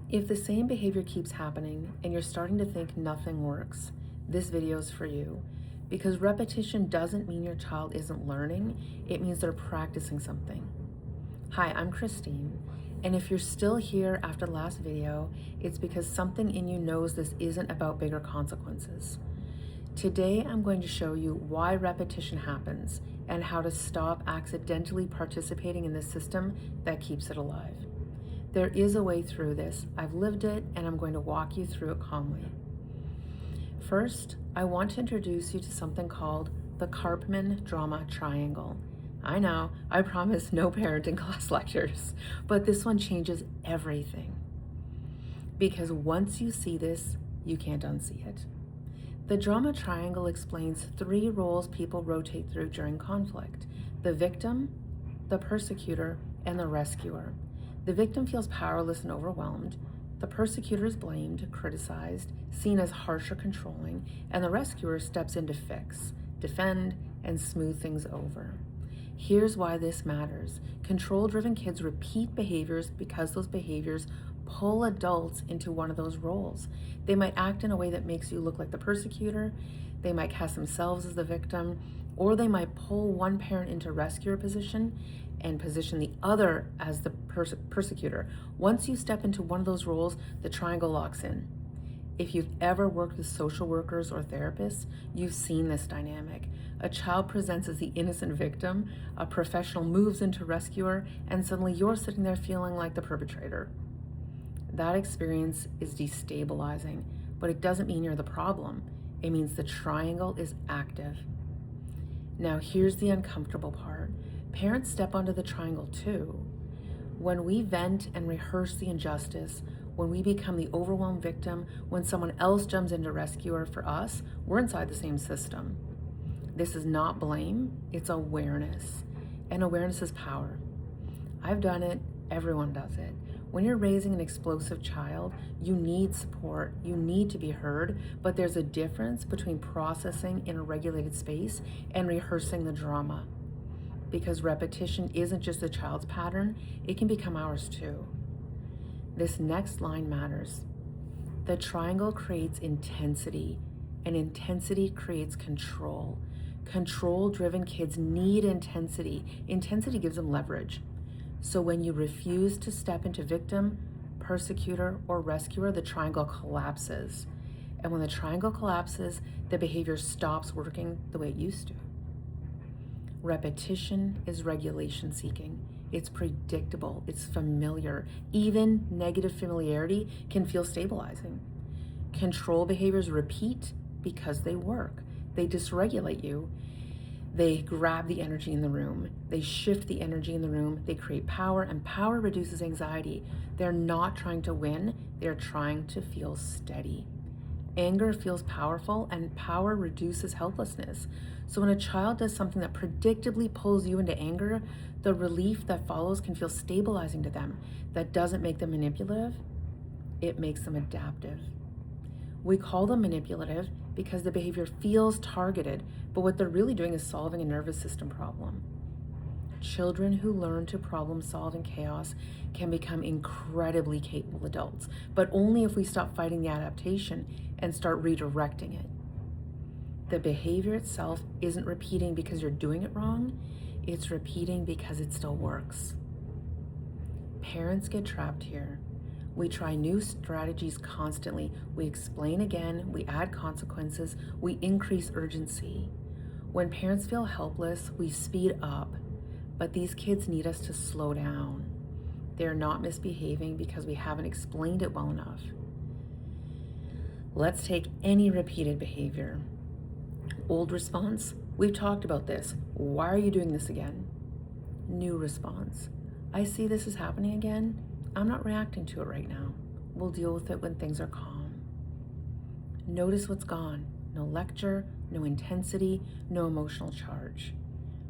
If the same behavior keeps happening and you're starting to think nothing works, this video is for you. Because repetition doesn't mean your child isn't learning, it means they're practicing something. Hi, I'm Christine, and if you're still here after the last video, it's because something in you knows this isn't about bigger consequences. Today, I'm going to show you why repetition happens and how to stop accidentally participating in the system that keeps it alive. There is a way through this. I've lived it, and I'm going to walk you through it calmly. First, I want to introduce you to something called the Karpman Drama Triangle. I know, I promise no parenting class lectures, but this one changes everything. Because once you see this, you can't unsee it. The drama triangle explains 3 roles people rotate through during conflict: the victim, the persecutor, and the rescuer. The victim feels powerless and overwhelmed. The persecutor is blamed, criticized, seen as harsh or controlling, and the rescuer steps in to fix, defend, and smooth things over. Here's why this matters. Control-driven kids repeat behaviors because those behaviors pull adults into one of those roles. They might act in a way that makes you look like the persecutor, they might cast themselves as the victim, or they might pull one parent into rescuer position and position the other as the persecutor. Once you step into one of those roles, the triangle locks in. If you've ever worked with social workers or therapists, you've seen this dynamic. A child presents as the innocent victim, a professional moves into rescuer, and suddenly you're sitting there feeling like the perpetrator. That experience is destabilizing, but it doesn't mean you're the problem. It means the triangle is active. Now here's the uncomfortable part. Parents step onto the triangle too. When we vent and rehearse the injustice, when we become the overwhelmed victim, when someone else jumps into rescuer for us, we're inside the same system. This is not blame, it's awareness. And awareness is power. I've done it, everyone does it. When you're raising an explosive child, you need support, you need to be heard, but there's a difference between processing in a regulated space and rehearsing the drama. Because repetition isn't just the child's pattern, it can become ours too. This next line matters. The triangle creates intensity, and intensity creates control. Control-driven kids need intensity. Intensity gives them leverage. So when you refuse to step into victim, persecutor, or rescuer, the triangle collapses. And when the triangle collapses, the behavior stops working the way it used to. Repetition is regulation seeking. It's predictable, it's familiar. Even negative familiarity can feel stabilizing. Control behaviors repeat because they work. They dysregulate you. They grab the energy in the room. They shift the energy in the room. They create power, and power reduces anxiety. They're not trying to win, they're trying to feel steady. Anger feels powerful, and power reduces helplessness. So when a child does something that predictably pulls you into anger, the relief that follows can feel stabilizing to them. That doesn't make them manipulative, it makes them adaptive. We call them manipulative because the behavior feels targeted, but what they're really doing is solving a nervous system problem. Children who learn to problem solve in chaos can become incredibly capable adults, but only if we stop fighting the adaptation and start redirecting it. The behavior itself isn't repeating because you're doing it wrong, it's repeating because it still works. Parents get trapped here. We try new strategies constantly. We explain again, we add consequences, we increase urgency. When parents feel helpless, we speed up, but these kids need us to slow down. They're not misbehaving because we haven't explained it well enough. Let's take any repeated behavior. Old response, we've talked about this. Why are you doing this again? New response, I see this is happening again. I'm not reacting to it right now. We'll deal with it when things are calm. Notice what's gone. No lecture, no intensity, no emotional charge.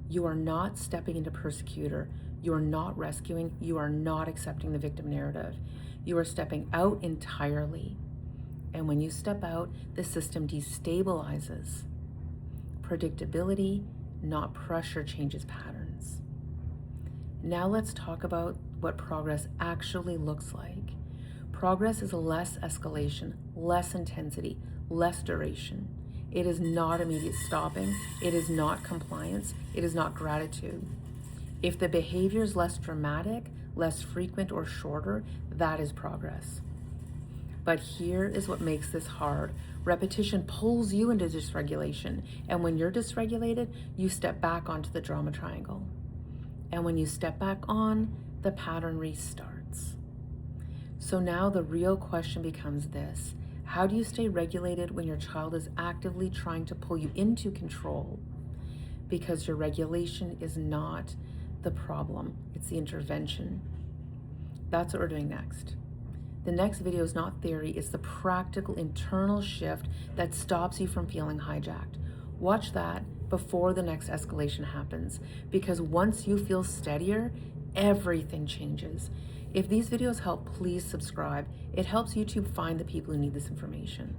You are not stepping into persecutor. You are not rescuing. You are not accepting the victim narrative. You are stepping out entirely. And when you step out, the system destabilizes. Predictability, not pressure, changes patterns. Now let's talk about what progress actually looks like. Progress is less escalation, less intensity, less duration. It is not immediate stopping. It is not compliance. It is not gratitude. If the behavior is less dramatic, less frequent, or shorter, that is progress. But here is what makes this hard. Repetition pulls you into dysregulation. And when you're dysregulated, you step back onto the drama triangle. And when you step back on, the pattern restarts. So now the real question becomes this: how do you stay regulated when your child is actively trying to pull you into control? Because your regulation is not the problem, it's the intervention. That's what we're doing next. The next video is not theory, it's the practical internal shift that stops you from feeling hijacked. Watch that before the next escalation happens, because once you feel steadier, everything changes. If these videos help, please subscribe. It helps YouTube find the people who need this information.